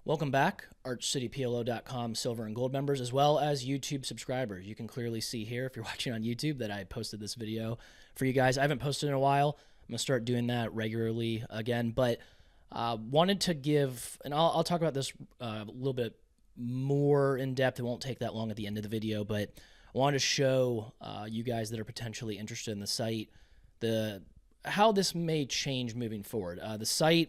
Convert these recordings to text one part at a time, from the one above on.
Welcome back, ArchCityPLO.com silver and gold members, as well as YouTube subscribers. You can clearly see here, if you're watching on YouTube, that I posted this video for you guys. I haven't posted in a while. I'm going to start doing that regularly again, but wanted to give, and I'll talk about this a little bit more in depth. It won't take that long at the end of the video, but I wanted to show you guys that are potentially interested in the site how this may change moving forward. The site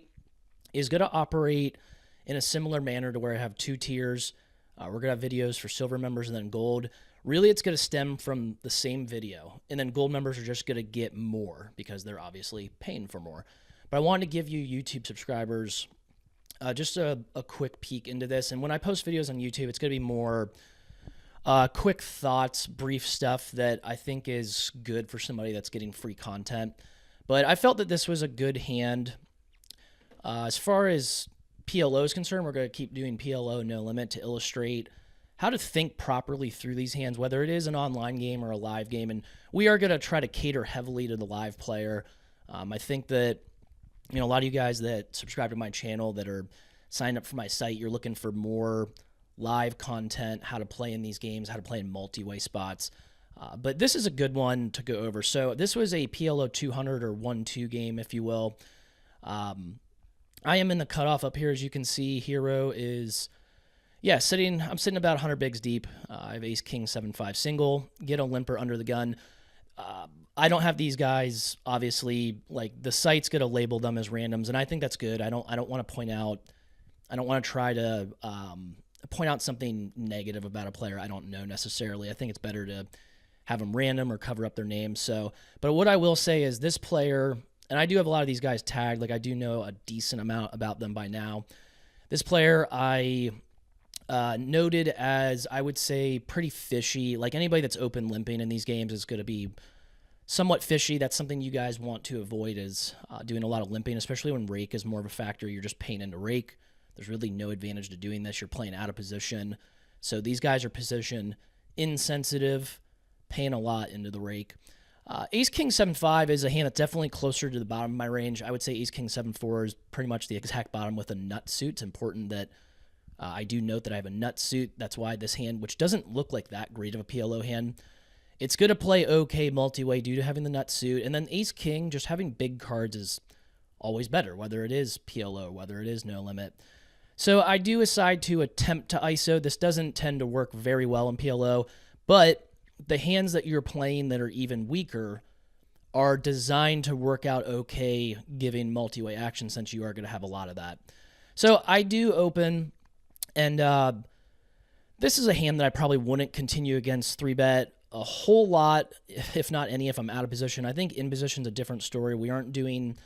is going to operate in a similar manner to where I have two tiers. We're going to have videos for silver members and then gold. Really, it's going to stem from the same video, and then gold members are just going to get more because they're obviously paying for more. But I wanted to give you YouTube subscribers just a quick peek into this. And when I post videos on YouTube, it's going to be more quick thoughts, brief stuff that I think is good for somebody that's getting free content. But I felt that this was a good hand. As far as PLO is concerned, we're going to keep doing PLO No Limit to illustrate how to think properly through these hands, whether it is an online game or a live game. And we are going to try to cater heavily to the live player. I think that, a lot of you guys that subscribe to my channel that are signed up for my site, you're looking for more live content, how to play in these games, how to play in multi-way spots. But this is a good one to go over. So this was a PLO 200 or 1-2 game, if you will. I am in the cutoff up here, as you can see. Hero is, I'm sitting about 100 bigs deep. I have ace, king, 7-5 single. Get a limper under the gun. I don't have these guys, obviously. Like, the site's going to label them as randoms, and I think that's good. I don't want to point out, I don't want to try to point out something negative about a player I don't know necessarily. I think it's better to have them random or cover up their names. So, but what I will say is this player, and I do have a lot of these guys tagged. Like, I do know a decent amount about them by now. This player I noted as, I would say, pretty fishy. Like, anybody that's open limping in these games is going to be somewhat fishy. That's something you guys want to avoid, is doing a lot of limping, especially when rake is more of a factor. You're just paying into rake. There's really no advantage to doing this. You're playing out of position. So these guys are position insensitive, paying a lot into the rake. Ace King 7-5 is a hand that's definitely closer to the bottom of my range. I would say Ace King 7-4 is pretty much the exact bottom with a nut suit. It's important that I do note that I have a nut suit. That's why this hand, which doesn't look like that great of a PLO hand, it's going to play okay multi-way due to having the nut suit. And then Ace King, just having big cards is always better, whether it is PLO, whether it is No Limit. So I do decide to attempt to ISO. This doesn't tend to work very well in PLO, but the hands that you're playing that are even weaker are designed to work out okay giving multi-way action, since you are going to have a lot of that. So I do open, and this is a hand that I probably wouldn't continue against 3-bet a whole lot, if not any, if I'm out of position. I think in position is a different story. We aren't doing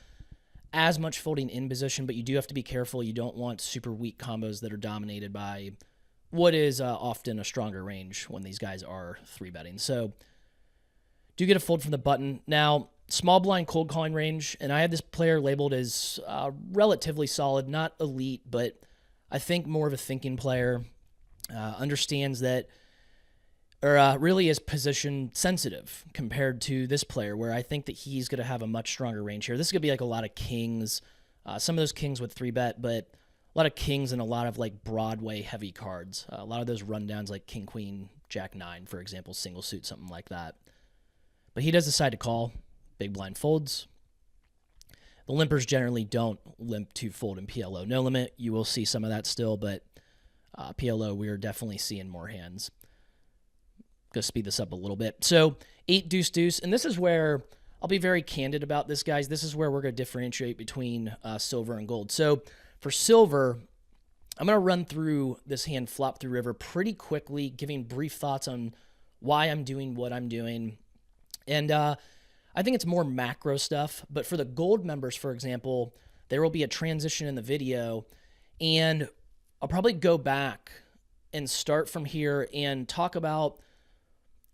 as much folding in position, but you do have to be careful. You don't want super weak combos that are dominated by what is often a stronger range when these guys are 3-betting. So do get a fold from the button. Now, small blind cold calling range, and I had this player labeled as relatively solid, not elite, but I think more of a thinking player, understands that, or really is position sensitive compared to this player, where I think that he's going to have a much stronger range here. This is going to be like a lot of kings, some of those kings with 3-bet, but a lot of kings and a lot of like Broadway heavy cards. A lot of those rundowns like King, Queen, Jack 9, for example, single suit, something like that. But he does decide to call. Big blind folds. The limpers generally don't limp to fold in PLO. No Limit, you will see some of that still, but PLO, we are definitely seeing more hands. Going to speed this up a little bit. So 8 deuce deuce, and this is where I'll be very candid about this, guys. This is where we're going to differentiate between silver and gold. So for silver, I'm going to run through this hand flop through river pretty quickly, giving brief thoughts on why I'm doing what I'm doing. And I think it's more macro stuff. But for the gold members, for example, there will be a transition in the video, and I'll probably go back and start from here and talk about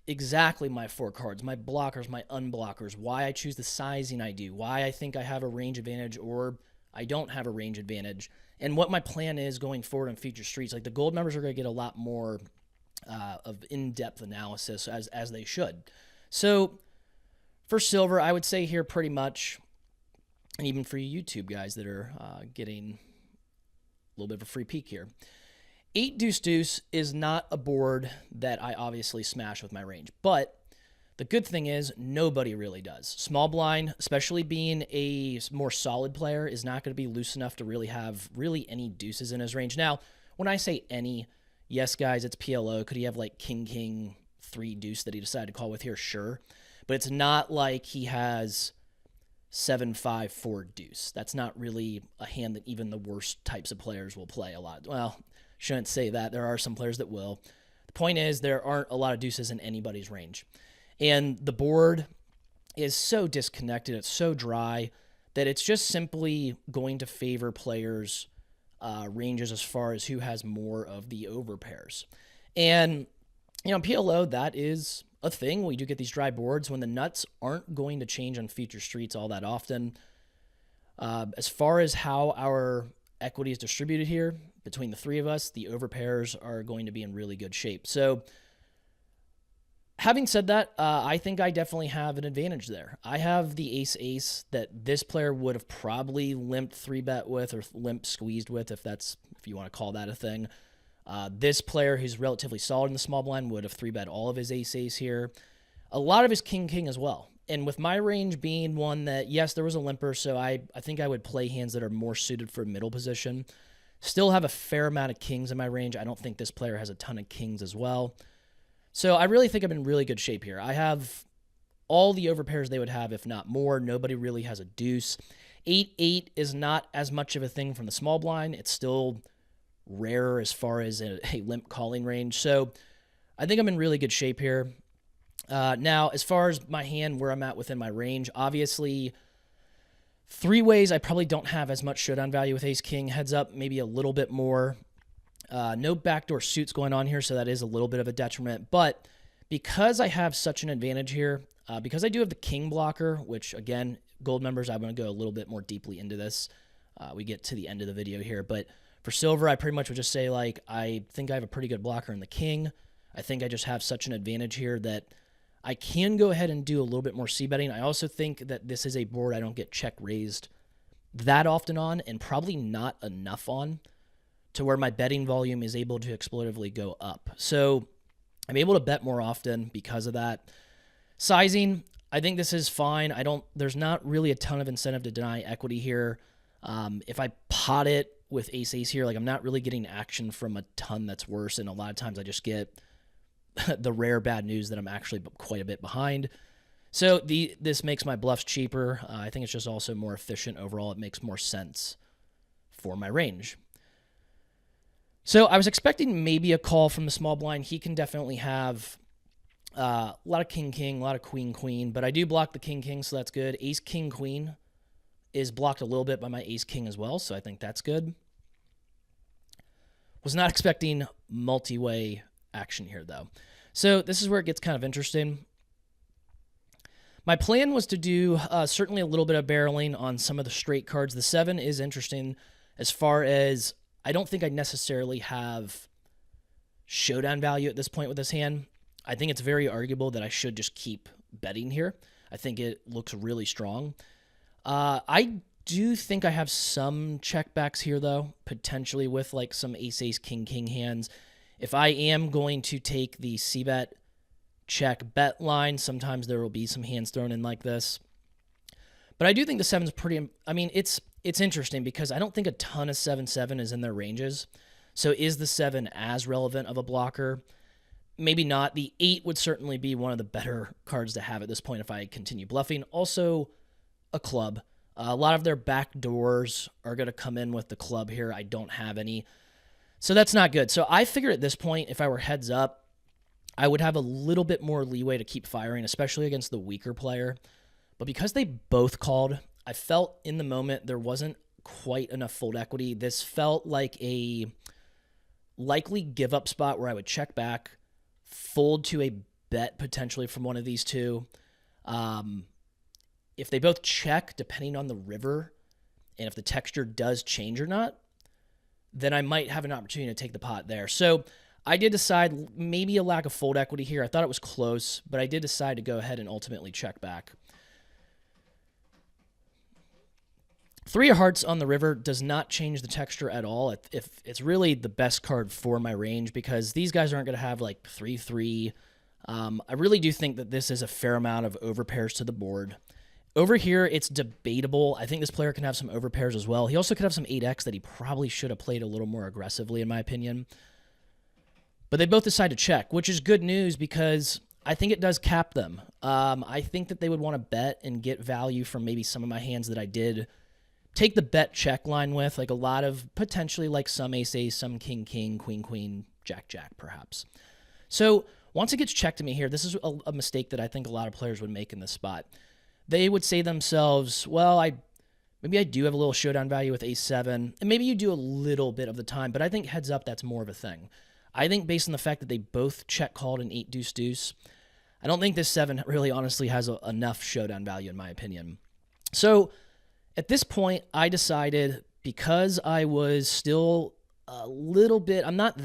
exactly my 4 cards, my blockers, my unblockers, why I choose the sizing I do, why I think I have a range advantage or I don't have a range advantage, and what my plan is going forward on future streets. Like, the gold members are going to get a lot more of in-depth analysis, as they should. So for silver, I would say here pretty much, and even for you YouTube guys that are getting little bit of a free peek here. 8 deuce deuce is not a board that I obviously smash with my range, but the good thing is nobody really does. Small blind, especially being a more solid player, is not going to be loose enough to really have any deuces in his range. Now, when I say any, yes, guys, it's PLO. Could he have like king, king, 3 deuce that he decided to call with here? Sure. But it's not like he has 7, 5, 4 deuce. That's not really a hand that even the worst types of players will play a lot. Well, shouldn't say that. There are some players that will. The point is there aren't a lot of deuces in anybody's range. And the board is so disconnected, it's so dry, that it's just simply going to favor players' ranges as far as who has more of the overpairs. And, PLO, that is a thing. We do get these dry boards when the nuts aren't going to change on feature streets all that often. As far as how our equity is distributed here, between the 3 of us, the overpairs are going to be in really good shape. So, having said that, I think I definitely have an advantage there. I have the ace-ace that this player would have probably limped 3-bet with, or limp squeezed with, if you want to call that a thing. This player, who's relatively solid in the small blind, would have 3-bet all of his ace-ace here. A lot of his king-king as well. And with my range being one that, yes, there was a limper, so I think I would play hands that are more suited for middle position. Still have a fair amount of kings in my range. I don't think this player has a ton of kings as well. So I really think I'm in really good shape here. I have all the overpairs they would have, if not more. Nobody really has a deuce. 8-8 is not as much of a thing from the small blind. It's still rarer as far as a limp calling range. So I think I'm in really good shape here. Now, as far as my hand, where I'm at within my range, obviously 3 ways I probably don't have as much showdown value with ace-king. Heads up, maybe a little bit more. No backdoor suits going on here, so that is a little bit of a detriment. But because I have such an advantage here, because I do have the king blocker, which, again, gold members, I'm going to go a little bit more deeply into this. We get to the end of the video here. But for silver, I pretty much would just say, like, I think I have a pretty good blocker in the king. I think I just have such an advantage here that I can go ahead and do a little bit more c-betting. I also think that this is a board I don't get check raised that often on, and probably not enough on, to where my betting volume is able to exploitively go up. So I'm able to bet more often because of that. Sizing, I think this is fine. There's not really a ton of incentive to deny equity here. If I pot it with ace-ace here, like, I'm not really getting action from a ton that's worse, and a lot of times I just get the rare bad news that I'm actually quite a bit behind. So this makes my bluffs cheaper. I think it's just also more efficient overall. It makes more sense for my range. So I was expecting maybe a call from the small blind. He can definitely have a lot of king-king, a lot of queen-queen, but I do block the king-king, so that's good. Ace-king-queen is blocked a little bit by my ace-king as well, so I think that's good. Was not expecting multi-way action here, though. So this is where it gets kind of interesting. My plan was to do certainly a little bit of barreling on some of the straight cards. The 7 is interesting as far as I don't think I necessarily have showdown value at this point with this hand. I think it's very arguable that I should just keep betting here. I think it looks really strong. I do think I have some checkbacks here, though, potentially with like some ace-ace, king-king hands. If I am going to take the c-bet check bet line, sometimes there will be some hands thrown in like this. But I do think the 7's pretty, I mean, it's interesting because I don't think a ton of 7-7 is in their ranges. So is the 7 as relevant of a blocker? Maybe not. The 8 would certainly be one of the better cards to have at this point if I continue bluffing. Also, a club. A lot of their back doors are going to come in with the club here. I don't have any. So that's not good. So I figured at this point, if I were heads up, I would have a little bit more leeway to keep firing, especially against the weaker player. But because they both called, I felt in the moment there wasn't quite enough fold equity. This felt like a likely give-up spot where I would check back, fold to a bet potentially from one of these two. If they both check, depending on the river, and if the texture does change or not, then I might have an opportunity to take the pot there. So I did decide maybe a lack of fold equity here. I thought it was close, but I did decide to go ahead and ultimately check back. Three of Hearts on the river does not change the texture at all. If it's really the best card for my range, because these guys aren't going to have like 3/3. I really do think that this is a fair amount of overpairs to the board. Over here, it's debatable. I think this player can have some overpairs as well. He also could have some 8x that he probably should have played a little more aggressively, in my opinion. But they both decide to check, which is good news because I think it does cap them. I think that they would want to bet and get value from maybe some of my hands that I did take the bet check line with, like a lot of potentially like some ace, some king, queen, jack, perhaps. So once it gets checked to me here, this is a mistake that I think a lot of players would make in this spot. They would say to themselves, well, maybe I do have a little showdown value with ace-7, and maybe you do a little bit of the time, but I think heads up, that's more of a thing. I think based on the fact that they both check called an 8-deuce-deuce, I don't think this 7 really honestly has enough showdown value in my opinion. So at this point, I decided, because I was still a little bit, I'm not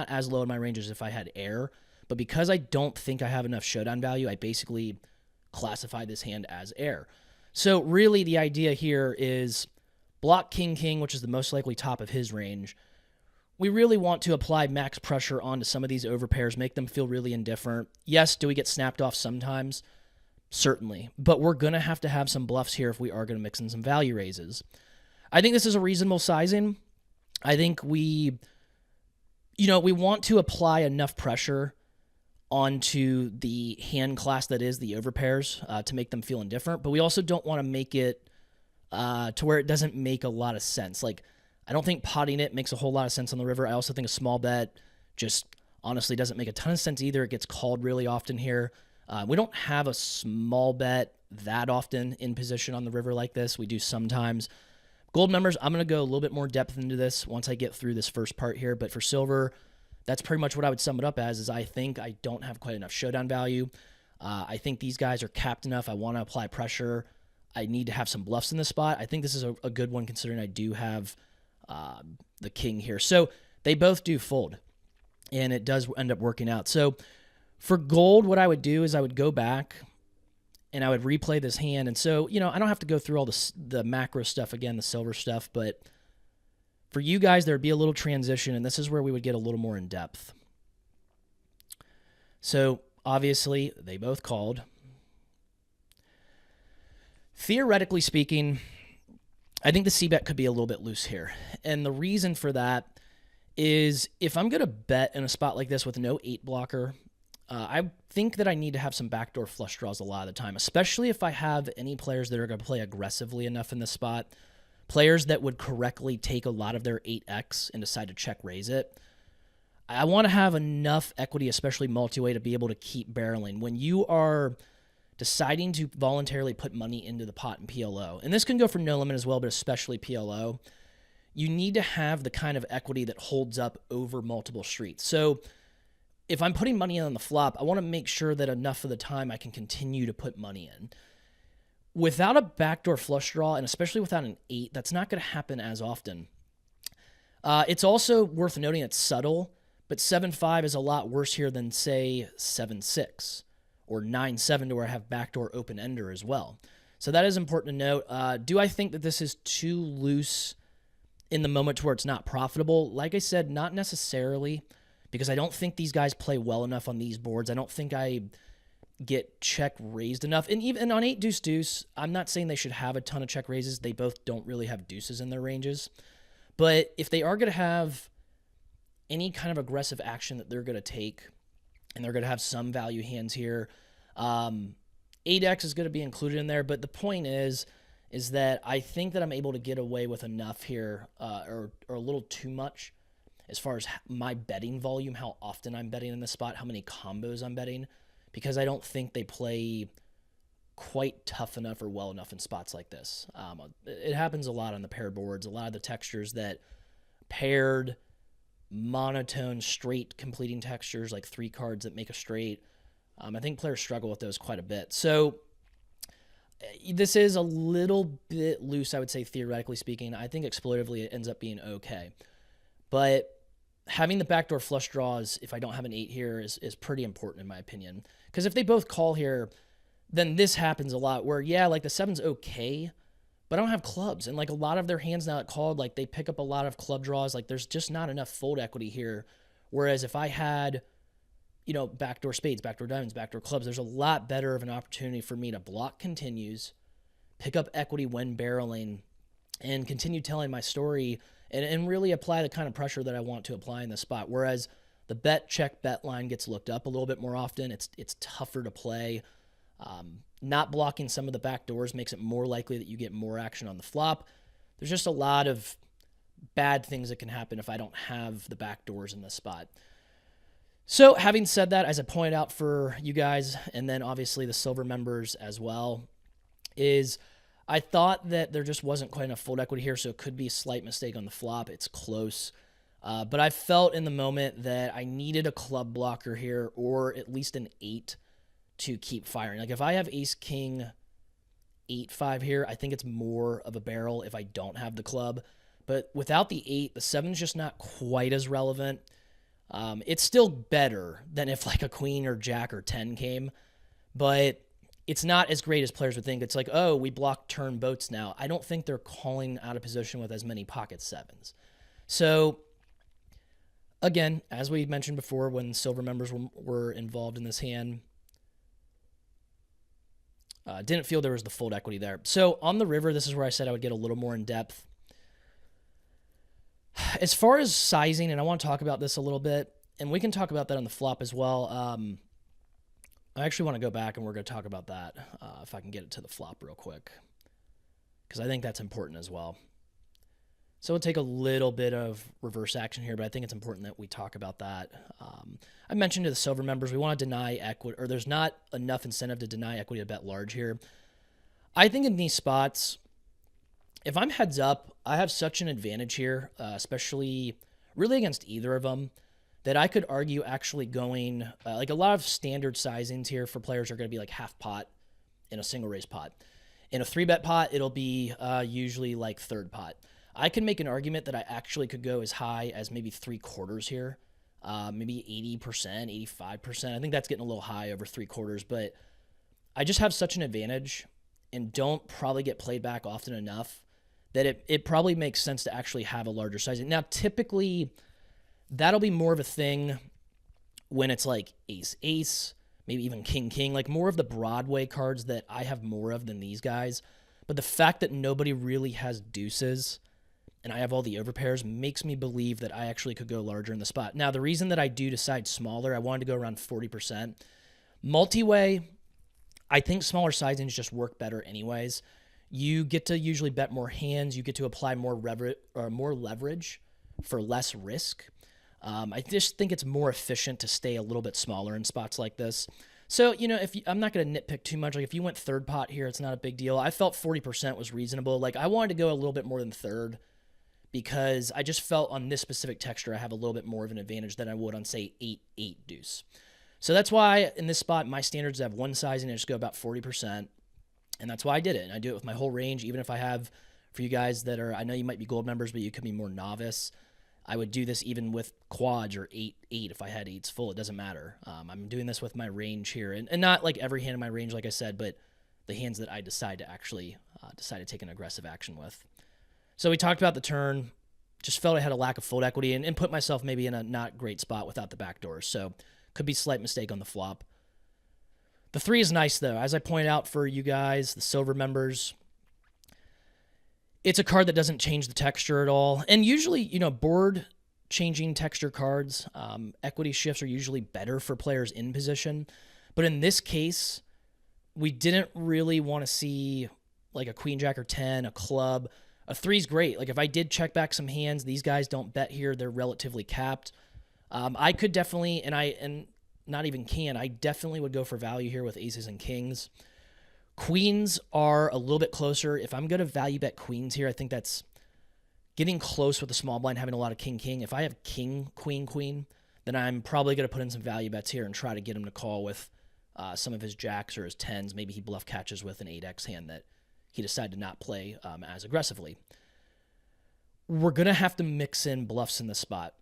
as low in my range as if I had air, but because I don't think I have enough showdown value, I basically classify this hand as air. So really the idea here is block king, which is the most likely top of his range. We really want to apply max pressure onto some of these overpairs, make them feel really indifferent. Yes, do we get snapped off sometimes? Certainly. But we're going to have some bluffs here if we are going to mix in some value raises. I think this is a reasonable sizing. I think we want to apply enough pressure onto the hand class that is the overpairs to make them feel indifferent, but we also don't want to make it to where it doesn't make a lot of sense. Like, I don't think potting it makes a whole lot of sense on the river. I also think a small bet just honestly doesn't make a ton of sense either. It gets called really often here. We don't have a small bet that often in position on the river like this. We do sometimes. Gold members, I'm going to go a little bit more depth into this once I get through this first part here, but for silver, that's pretty much what I would sum it up as, is I think I don't have quite enough showdown value. I think these guys are capped enough. I want to apply pressure. I need to have some bluffs in this spot. I think this is a good one considering I do have the king here. So they both do fold, and it does end up working out. So for gold, what I would do is I would go back and I would replay this hand. And so, I don't have to go through all the macro stuff again, the silver stuff, but for you guys, there would be a little transition, and this is where we would get a little more in depth. So obviously, they both called. Theoretically speaking, I think the c-bet could be a little bit loose here. And the reason for that is if I'm going to bet in a spot like this with no 8 blocker, I think that I need to have some backdoor flush draws a lot of the time, especially if I have any players that are going to play aggressively enough in this spot. Players that would correctly take a lot of their 8x and decide to check raise it. I want to have enough equity, especially multi-way, to be able to keep barreling. When you are deciding to voluntarily put money into the pot in PLO, and this can go for no limit as well, but especially PLO, you need to have the kind of equity that holds up over multiple streets. So if I'm putting money in on the flop, I want to make sure that enough of the time I can continue to put money in. Without a backdoor flush draw, and especially without an 8, that's not going to happen as often. It's also worth noting it's subtle, but 7-5 is a lot worse here than, say, 7-6 or 9-7 to where I have backdoor open-ender as well. So that is important to note. Do I think that this is too loose in the moment to where it's not profitable? Like I said, not necessarily, because I don't think these guys play well enough on these boards. I don't think I get check raised enough. And even on 8-deuce-deuce, I'm not saying they should have a ton of check raises. They both don't really have deuces in their ranges. But if they are going to have any kind of aggressive action that they're going to take, and they're going to have some value hands here, 8x is going to be included in there. But the point is that I think that I'm able to get away with enough here, or a little too much as far as my betting volume, how often I'm betting in this spot, how many combos I'm betting, because I don't think they play quite tough enough or well enough in spots like this. It happens a lot on the paired boards. A lot of the textures that paired, monotone, straight completing textures, like 3 cards that make a straight, I think players struggle with those quite a bit. So this is a little bit loose, I would say, theoretically speaking. I think exploitively it ends up being okay. But having the backdoor flush draws, if I don't have an 8 here, is pretty important in my opinion. Because if they both call here, then this happens a lot where, yeah, like the 7's okay, but I don't have clubs. And like a lot of their hands now at called, like they pick up a lot of club draws. Like there's just not enough fold equity here. Whereas if I had, backdoor spades, backdoor diamonds, backdoor clubs, there's a lot better of an opportunity for me to block continues, pick up equity when barreling, and continue telling my story and really apply the kind of pressure that I want to apply in this spot. Whereas the bet, check, bet line gets looked up a little bit more often. It's tougher to play. Not blocking some of the back doors makes it more likely that you get more action on the flop. There's just a lot of bad things that can happen if I don't have the back doors in this spot. So having said that, as I pointed out for you guys, and then obviously the silver members as well, is I thought that there just wasn't quite enough fold equity here, so it could be a slight mistake on the flop. It's close. But I felt in the moment that I needed a club blocker here, or at least an 8 to keep firing. Like if I have ace, king, 8-5 here, I think it's more of a barrel if I don't have the club. But without the 8, the 7 is just not quite as relevant. It's still better than if like a queen or jack or 10 came, but it's not as great as players would think. It's like, oh, we block turn boats now. I don't think they're calling out of position with as many pocket 7s. So again, as we mentioned before, when silver members were involved in this hand, didn't feel there was the fold equity there. So on the river, this is where I said I would get a little more in depth. As far as sizing, and I want to talk about this a little bit, and we can talk about that on the flop as well. I actually want to go back and we're going to talk about that if I can get it to the flop real quick, because I think that's important as well. So we'll take a little bit of reverse action here, but I think it's important that we talk about that. I mentioned to the silver members, we want to deny equity, or there's not enough incentive to deny equity to bet large here. I think in these spots, if I'm heads up, I have such an advantage here, especially really against either of them, that I could argue actually going, like a lot of standard sizings here for players are going to be like half pot in a single raise pot. In a 3-bet pot, it'll be usually like third pot. I can make an argument that I actually could go as high as maybe 3/4 here, maybe 80%, 85%. I think that's getting a little high over 3/4, but I just have such an advantage and don't probably get played back often enough that it probably makes sense to actually have a larger sizing. Now, typically, that'll be more of a thing when it's like ace-ace, maybe even king-king, like more of the Broadway cards that I have more of than these guys. But the fact that nobody really has deuces and I have all the overpairs makes me believe that I actually could go larger in the spot. Now, the reason that I do decide smaller, I wanted to go around 40%. Multiway, I think smaller sizings just work better anyways. You get to usually bet more hands. You get to apply more leverage for less risk. I just think it's more efficient to stay a little bit smaller in spots like this. So, I'm not going to nitpick too much. Like if you went third pot here, it's not a big deal. I felt 40% was reasonable. Like I wanted to go a little bit more than third because I just felt on this specific texture, I have a little bit more of an advantage than I would on say 8-8 deuce. So that's why in this spot, my standards have one sizing and I just go about 40%. And that's why I did it. And I do it with my whole range, even if I have, for you guys that are, I know you might be gold members, but you could be more novice. I would do this even with quads or 8-8 if I had 8s full. It doesn't matter. I'm doing this with my range here. And not like every hand in my range, like I said, but the hands that I decide to actually decide to take an aggressive action with. So we talked about the turn. Just felt I had a lack of fold equity and put myself maybe in a not great spot without the backdoor. So could be a slight mistake on the flop. The 3 is nice, though. As I pointed out for you guys, the silver members, it's a card that doesn't change the texture at all. And usually, board changing texture cards, equity shifts are usually better for players in position. But in this case, we didn't really want to see like a queen, jack, or 10, a club. A 3 is great. Like if I did check back some hands, these guys don't bet here. They're relatively capped. I could definitely, and not even can, I definitely would go for value here with aces and kings. Queens are a little bit closer. If I'm going to value bet queens here, I think that's getting close with the small blind, having a lot of king-king. If I have king, queen, queen, then I'm probably going to put in some value bets here and try to get him to call with some of his jacks or his 10s. Maybe he bluff catches with an 8x hand that he decided to not play as aggressively. We're going to have to mix in bluffs in the spot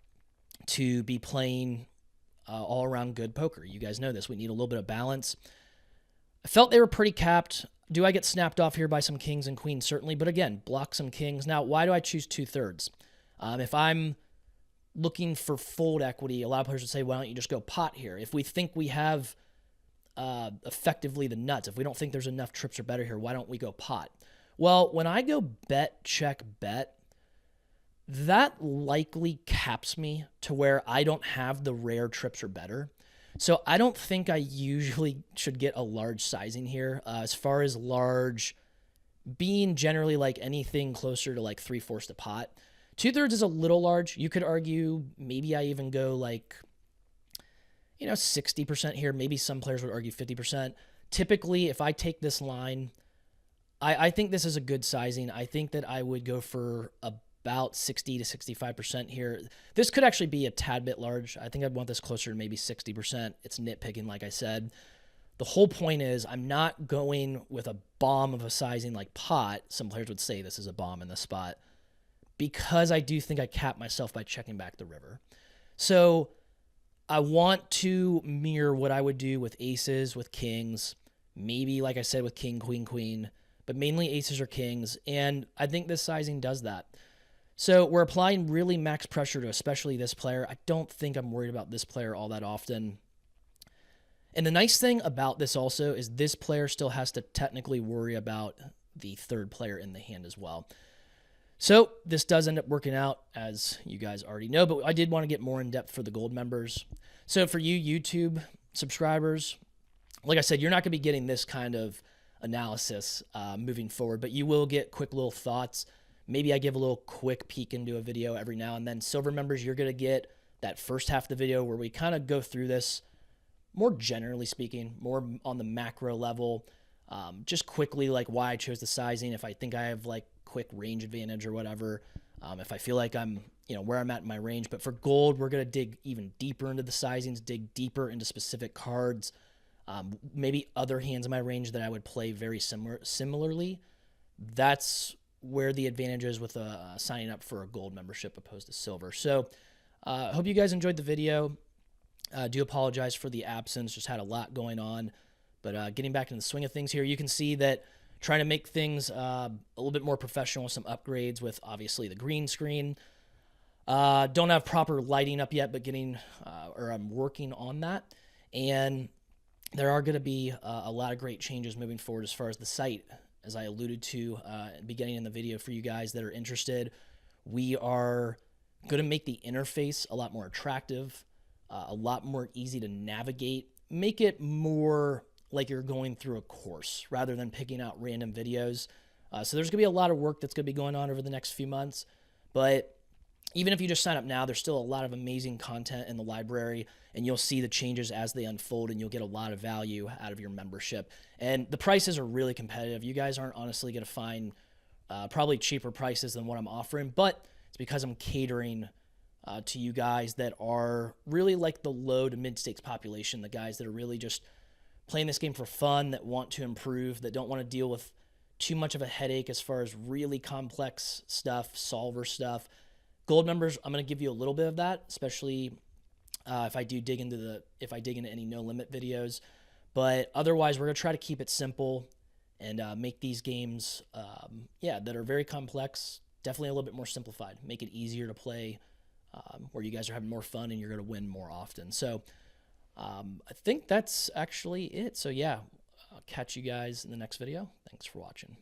to be playing all-around good poker. You guys know this. We need a little bit of balance. I felt they were pretty capped. Do I get snapped off here by some kings and queens? Certainly, but again, block some kings. Now, why do I choose 2/3? If I'm looking for fold equity, a lot of players would say, why don't you just go pot here? If we think we have effectively the nuts, if we don't think there's enough trips or better here, why don't we go pot? Well, when I go bet, check, bet, that likely caps me to where I don't have the rare trips or better. So I don't think I usually should get a large sizing here. As far as large being generally like anything closer to like 3/4 to pot. 2/3 is a little large. You could argue maybe I even go like, 60% here. Maybe some players would argue 50%. Typically, if I take this line, I think this is a good sizing. I think that I would go for about 60 to 65% here. This could actually be a tad bit large. I think I'd want this closer to maybe 60%. It's nitpicking, like I said. The whole point is I'm not going with a bomb of a sizing like pot. Some players would say this is a bomb in this spot because I do think I cap myself by checking back the river. So I want to mirror what I would do with aces, with kings, maybe, like I said, with king, queen, queen, but mainly aces or kings, and I think this sizing does that. So we're applying really max pressure to especially this player. I don't think I'm worried about this player all that often. And the nice thing about this also is this player still has to technically worry about the third player in the hand as well. So this does end up working out, as you guys already know, but I did want to get more in depth for the gold members. So for you YouTube subscribers, like I said, you're not going to be getting this kind of analysis moving forward, but you will get quick little thoughts. Maybe I give a little quick peek into a video every now and then. Silver members, you're going to get that first half of the video where we kind of go through this more generally speaking, more on the macro level, just quickly like why I chose the sizing, if I think I have like quick range advantage or whatever, if I feel like I'm, where I'm at in my range. But for gold, we're going to dig even deeper into the sizings, dig deeper into specific cards, maybe other hands in my range that I would play very similarly. That's where the advantage is with signing up for a gold membership opposed to silver. So I hope you guys enjoyed the video. I do apologize for the absence, just had a lot going on. But getting back into the swing of things here, you can see that trying to make things a little bit more professional with some upgrades with obviously the green screen. Don't have proper lighting up yet, but I'm working on that. And there are going to be a lot of great changes moving forward as far as the site, as I alluded to at the beginning in the video for you guys that are interested. We are going to make the interface a lot more attractive, a lot more easy to navigate, make it more like you're going through a course rather than picking out random videos. So there's going to be a lot of work that's going to be going on over the next few months. But even if you just sign up now, there's still a lot of amazing content in the library, and you'll see the changes as they unfold, and you'll get a lot of value out of your membership. And the prices are really competitive. You guys aren't honestly going to find probably cheaper prices than what I'm offering, but it's because I'm catering to you guys that are really like the low to mid-stakes population, the guys that are really just playing this game for fun, that want to improve, that don't want to deal with too much of a headache as far as really complex stuff, solver stuff. Gold members, I'm going to give you a little bit of that, especially if I dig into any no limit videos. But otherwise, we're going to try to keep it simple and make these games, that are very complex, definitely a little bit more simplified. Make it easier to play, where you guys are having more fun and you're going to win more often. So I think that's actually it. So yeah, I'll catch you guys in the next video. Thanks for watching.